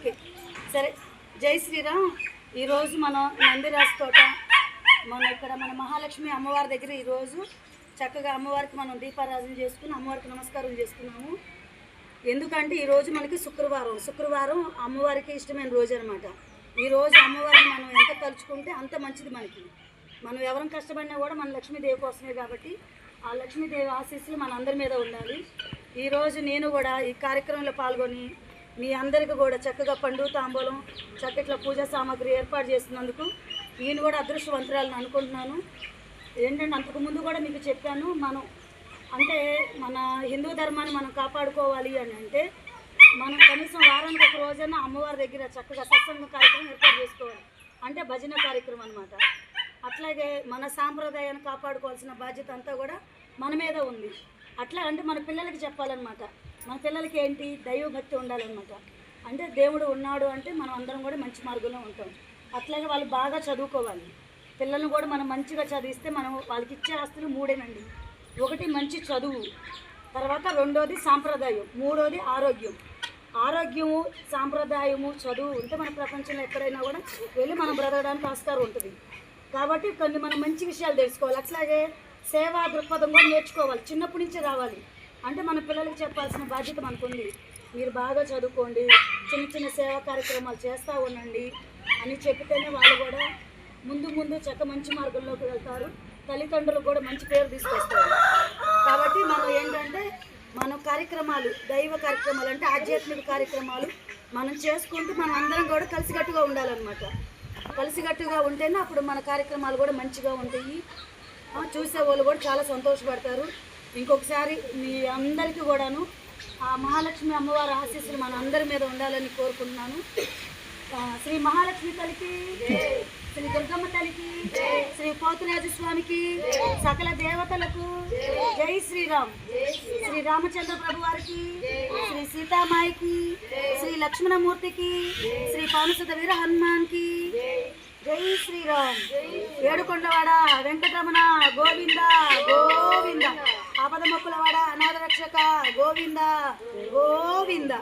Okay సరే. జై శ్రీరామ్. ఈరోజు మనం నందిరాజ్ తోట మన మహాలక్ష్మి అమ్మవారి దగ్గర ఈరోజు చక్కగా అమ్మవారికి మనం దీపారాధన చేసుకుని అమ్మవారికి నమస్కారం చేసుకున్నాము. ఎందుకంటే ఈరోజు మనకి శుక్రవారం అమ్మవారికి ఇష్టమైన రోజు అనమాట. ఈరోజు అమ్మవారిని మనం ఎంత తలుచుకుంటే అంత మంచిది మనకి. మనం ఎవరం కష్టపడినా కూడా మన లక్ష్మీదేవి కోసమే కాబట్టి ఆ లక్ష్మీదేవి ఆశీస్సులు మన అందరి మీద ఉండాలి. ఈరోజు నేను కూడా ఈ కార్యక్రమంలో పాల్గొని మీ అందరికీ కూడా చక్కగా పండు తాంబూలం చక్కట్ల పూజా సామాగ్రి ఏర్పాటు చేస్తున్నందుకు నేను కూడా అదృష్టవంతురాలను అనుకుంటున్నాను. ఏంటంటే అంతకుముందు కూడా మీకు చెప్పాను, మనం అంటే మన హిందూ ధర్మాన్ని మనం కాపాడుకోవాలి అని అంటే మనం కనీసం వారానికి ఒక రోజైనా అమ్మవారి దగ్గర చక్కగా సత్సంగ కార్యక్రమం ఏర్పాటు చేసుకోవాలి. అంటే భజన కార్యక్రమం అనమాట. అట్లాగే మన సాంప్రదాయాన్ని కాపాడుకోవాల్సిన బాధ్యత అంతా కూడా మన మీద ఉంది. అట్లా అంటే మన పిల్లలకి చెప్పాలన్నమాట. మన పిల్లలకి ఏంటి, దైవభక్తి ఉండాలన్నమాట. అంటే దేవుడు ఉన్నాడు అంటే మనం అందరం కూడా మంచి మార్గంలో ఉంటాం. అట్లాగే వాళ్ళు బాగా చదువుకోవాలి. పిల్లల్ని కూడా మనం మంచిగా చదివిస్తే మనం వాళ్ళకి ఇచ్చే ఆస్తులు మూడేనండి. ఒకటి మంచి చదువు, తర్వాత రెండోది సాంప్రదాయం, మూడోది ఆరోగ్యము సాంప్రదాయము చదువు ఉంటే మన ప్రపంచంలో ఎక్కడైనా కూడా వెళ్ళి మనం బ్రతకడానికి ఆస్కారం ఉంటుంది. కాబట్టి కొన్ని మనం మంచి విషయాలు తెలుసుకోవాలి. అట్లాగే సేవా దృక్పథం కూడా నేర్చుకోవాలి. చిన్నప్పటి నుంచే రావాలి. అంటే మన పిల్లలకి చెప్పాల్సిన బాధ్యత మనకుంది. మీరు బాగా చదువుకోండి, చిన్న చిన్న సేవా కార్యక్రమాలు చేస్తూ ఉండండి అని చెప్తేనే వాళ్ళు కూడా ముందు చక్క మంచి మార్గంలోకి వెళ్తారు. తల్లిదండ్రులకు కూడా మంచి పేరు తీసుకొస్తారు. కాబట్టి మనం ఏంటంటే మన కార్యక్రమాలు, దైవ కార్యక్రమాలు అంటే ఆధ్యాత్మిక కార్యక్రమాలు మనం చేసుకుంటూ మనం అందరం కూడా కలిసికట్టుగా ఉండాలన్నమాట. కలిసికట్టుగా ఉంటేనే అప్పుడు మన కార్యక్రమాలు కూడా మంచిగా ఉంటాయి. చూసే వాళ్ళు కూడా చాలా సంతోషపడతారు. ఇంకొకసారి మీ అందరికీ కూడాను ఆ మహాలక్ష్మి అమ్మవారి ఆశీస్సులు మన అందరి మీద ఉండాలని కోరుకుంటున్నాను. శ్రీ మహాలక్ష్మి తల్లికి, శ్రీ దుర్గమ్మ తల్లికి, శ్రీ పోతురాజస్వామికి, సకల దేవతలకు జై శ్రీరామ్. శ్రీ రామచంద్ర ప్రభు వారికి, శ్రీ సీతామాయికి, శ్రీ లక్ష్మణమూర్తికి, శ్రీ పానుసుత వీర హనుమాన్కి జై శ్రీరామ్. ఏడుకొండవాడ వెంకటరమణ గోవింద గోవింద. ఆపద మొక్కులవాడ అనాథ రక్షక గోవింద గోవింద.